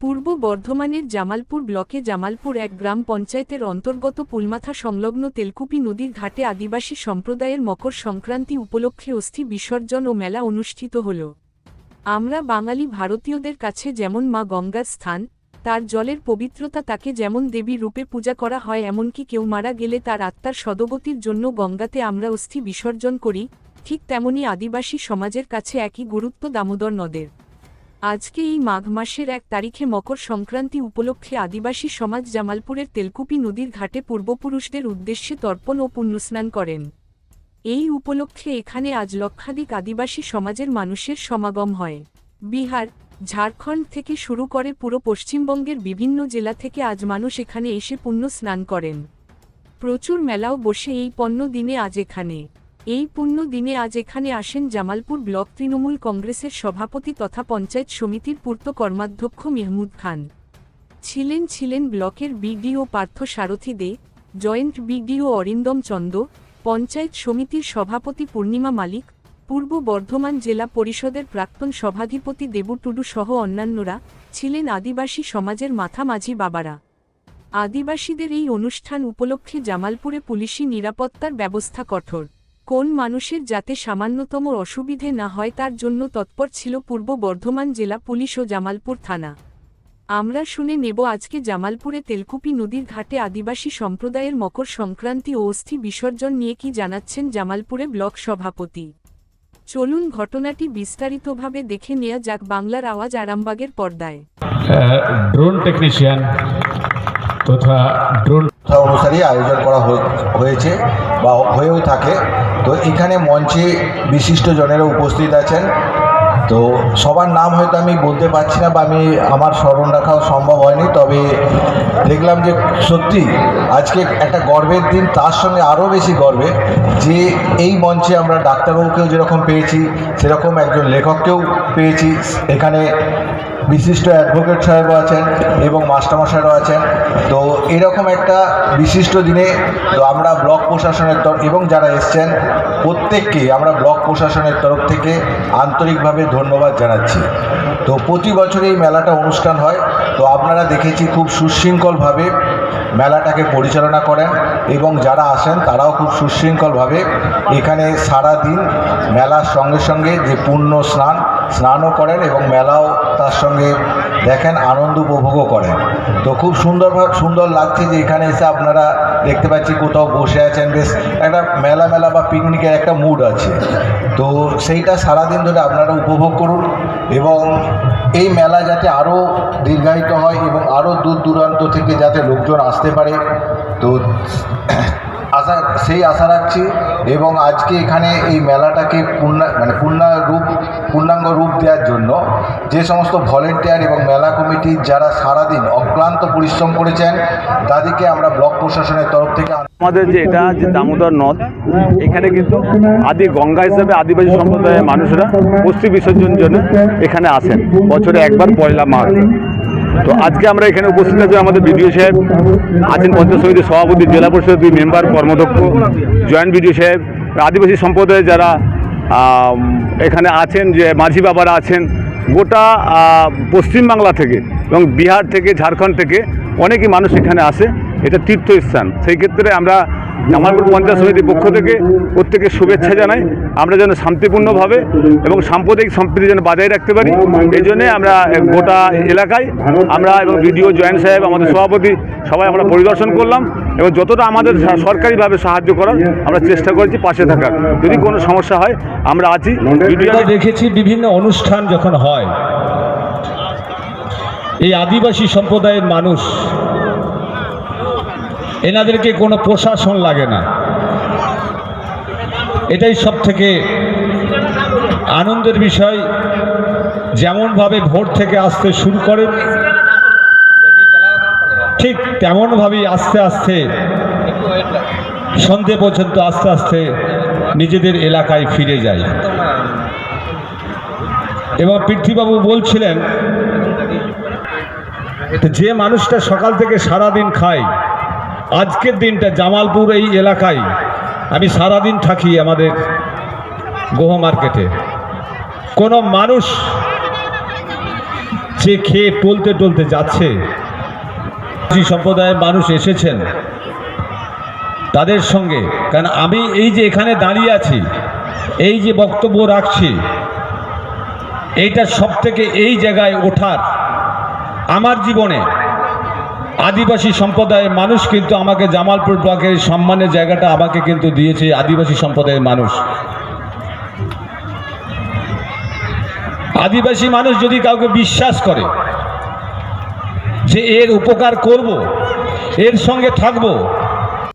পূর্ব বর্ধমানের জামালপুর ব্লকে জামালপুর এক গ্রাম পঞ্চায়েতের অন্তর্গত পুলমাথা সংলগ্ন তেলকুপি নদীর ঘাটে আদিবাসী সম্প্রদায়ের মকর সংক্রান্তি উপলক্ষে অস্থি বিসর্জন ও মেলা অনুষ্ঠিত হল। আমরা বাঙালি ভারতীয়দের কাছে যেমন মা গঙ্গার স্থান, তার জলের পবিত্রতা, তাকে যেমন দেবী রূপে পূজা করা হয়, এমনকি কেউ মারা গেলে তার আত্মার সদগতির জন্য গঙ্গাতে আমরা অস্থি বিসর্জন করি, ঠিক তেমনি আদিবাসী সমাজের কাছে একই গুরুত্ব দামোদর নদের। আজকে এই মাঘ মাসের 1 তারিখে মকর সংক্রান্তি উপলক্ষে আদিবাসী সমাজ জামালপুরের তেলকুপি নদীর ঘাটে পূর্বপুরুষদের উদ্দেশ্যে তর্পণ ও পুণ্যস্নান করেন। এই উপলক্ষে এখানে আজ লক্ষাধিক আদিবাসী সমাজের মানুষের সমাগম হয়। বিহার, ঝাড়খণ্ড থেকে শুরু করে পুরো পশ্চিমবঙ্গের বিভিন্ন জেলা থেকে আজ মানুষ এখানে এসে পুণ্য স্নান করেন। প্রচুর মেলাও বসে এই দিনে আজ এখানে আসেন জামালপুর ব্লক তৃণমূল কংগ্রেসের সভাপতি তথা পঞ্চায়েত সমিতির পূর্ত কর্মাধ্যক্ষ মেহমুদ খান। ছিলেন ব্লকের বিডিও পার্থ সারথী দে, জয়েন্ট বিডিও অরিন্দম চন্দ, পঞ্চায়েত সমিতির সভাপতি পূর্ণিমা মালিক, পূর্ব বর্ধমান জেলা পরিষদের প্রাক্তন সভাধিপতি দেবু টুডু সহ অন্যান্যরা, ছিলেন আদিবাসী সমাজের মাথা মাঝি বাবারা। আদিবাসীদের এই অনুষ্ঠান উপলক্ষে জামালপুরে পুলিশি নিরাপত্তার ব্যবস্থা কঠোর। কোন মানুষের যাতে সামান্যতম অসুবিধে না হয় তার জন্য তৎপর ছিল পূর্ব বর্ধমান জেলা পুলিশ ও জামালপুর থানা। আমরা শুনে নেব আজকে জামালপুরে তেলকুপি নদীর ঘাটে আদিবাসী সম্প্রদায়ের মকর সংক্রান্তি ও অস্থি বিসর্জন নিয়ে কি জানাচ্ছেন জামালপুরে ব্লক সভাপতি। চলুন ঘটনাটি বিস্তারিতভাবে দেখে নেওয়া যাক বাংলার আওয়াজ আরামবাগের পর্দায়। ড্রোন টেকনিশিয়ান তথা ড্রোন অনুসারে আয়োজন করা হয়েছে বা হয়েও থাকে। তো এখানে মঞ্চে বিশিষ্ট জনেরা উপস্থিত আছেন। তো সবার নাম হয়তো আমি বলতে পারছি না বা আমার স্মরণ রাখাও সম্ভব হয়নি, তবে দেখলাম যে সত্যি আজকে একটা গর্বের দিন, তার সঙ্গে আরও বেশি গর্বের যে এই মঞ্চে আমরা ডাক্তারবাবুকেও যেরকম পেয়েছি সেরকম একজন লেখককেও পেয়েছি। এখানে বিশিষ্ট অ্যাডভোকেট সাহেবও আছেন এবং মাস্টারমশাইরাও আছেন। তো এরকম একটা বিশিষ্ট দিনে তো আমরা ব্লক প্রশাসনের এবং যারা এসছেন প্রত্যেককে আমরা ব্লক প্রশাসনের তরফ থেকে আন্তরিকভাবে ধন্যবাদ জানাচ্ছি। তো প্রতি বছর এই মেলাটা অনুষ্ঠান হয়। তো আপনারা দেখেছি খুব সুশৃঙ্খলভাবে মেলাটাকে পরিচালনা করেন এবং যারা আসেন তারাও খুব সুশৃঙ্খলভাবে এখানে সারা দিন মেলার সঙ্গে সঙ্গে যে পুণ্য স্নানও করেন এবং মেলাও তার সঙ্গে দেখেন, আনন্দ উপভোগও করেন। তো খুব সুন্দর লাগছে যে এখানে এসে আপনারা দেখতে পাচ্ছি কোথাও বসে আছেন, বেশ একটা মেলা বা পিকনিকের একটা মুড আছে। তো সেইটা সারাদিন ধরে আপনারা উপভোগ করুন এবং এই মেলা যাতে আরও দীর্ঘায়িত হয় এবং আরও দূর দূরান্ত থেকে যাতে লোকজন আসতে পারে, তো সেই আশা রাখছি। এবং আজকে এখানে এই মেলাটাকে পূর্ণাঙ্গ রূপ দেওয়ার জন্য যে সমস্ত ভলেন্টিয়ার এবং মেলা কমিটি যারা সারাদিন অক্লান্ত পরিশ্রম করেছেন তাদেরকে আমরা ব্লক প্রশাসনের তরফ থেকে আমাদের যে দামোদর নদ, এখানে কিন্তু আদি গঙ্গা হিসাবে আদিবাসী সম্প্রদায়ের মানুষরা অস্থি বিসর্জন জন্য এখানে আসেন বছরে একবার পয়লা মাঘ। তো আজকে আমরা এখানে উপস্থিত আছি, আমাদের বিডিও সাহেব আছেন, পঞ্চায়েত সমিতির সভাপতি, জেলা পরিষদের 2 মেম্বার, কর্মদক্ষ, জয়েন্ট বিডিও সাহেব, আদিবাসী সম্প্রদায়ের যারা এখানে আছেন, যে মাঝি বাবারা আছেন, গোটা পশ্চিমবাংলা থেকে এবং বিহার থেকে, ঝাড়খণ্ড থেকে অনেকই মানুষ এখানে আসে। এটা তীর্থস্থান। সেই ক্ষেত্রে আমরা জামালপুর পঞ্চায়েত সমিতির পক্ষ থেকে প্রত্যেকের শুভেচ্ছা জানাই। আমরা যেন শান্তিপূর্ণভাবে এবং সাম্প্রদায়িক সম্প্রীতি যেন বজায় রাখতে পারি, এই জন্যে আমরা গোটা এলাকায় আমরা এবং বিডিও, জয়েন্ট সাহেব, আমাদের সভাপতি সবাই আমরা পরিদর্শন করলাম এবং যতটা আমাদের সরকারিভাবে সাহায্য করার আমরা চেষ্টা করেছি পাশে থাকার। যদি কোনো সমস্যা হয় আমরা আছি। দেখেছি বিভিন্ন অনুষ্ঠান যখন হয়, এই আদিবাসী সম্প্রদায়ের মানুষ, এনাদেরকে কোনো প্রশাসন লাগে না। এটাই সব থেকে আনন্দের বিষয়। যেমনভাবে ভোর থেকে আসতে শুরু করেন, ঠিক তেমনভাবেই আস্তে আস্তে সন্ধে পর্যন্ত আস্তে আস্তে নিজেদের এলাকায় ফিরে যায়। এবং পৃথ্বীবাবু বলছিলেন যে মানুষটা সকাল থেকে সারাদিন খায়, আজকের দিনটা জামালপুর এই এলাকায় আমি সারাদিন থাকি আমাদের গোহ মার্কেটে। কোনো মানুষ যে খেয়ে টলতে টলতে যাচ্ছে, যে সম্প্রদায়ের মানুষ এসেছেন তাদের সঙ্গে, কারণ আমি এই যে এখানে দাঁড়িয়ে আছি, এই যে বক্তব্য রাখছি, এইটা সব থেকে এই জায়গায় ওঠার আমার জীবনে আদিবাসী সম্প্রদায়ের মানুষ কিন্তু আমাকে জামালপুর ব্লকের সম্মানের জায়গাটা আমাকে কিন্তু দিয়েছে আদিবাসী সম্প্রদায়ের মানুষ। আদিবাসী মানুষ যদি কাউকে বিশ্বাস করে যে এর উপকার করব, এর সঙ্গে থাকব,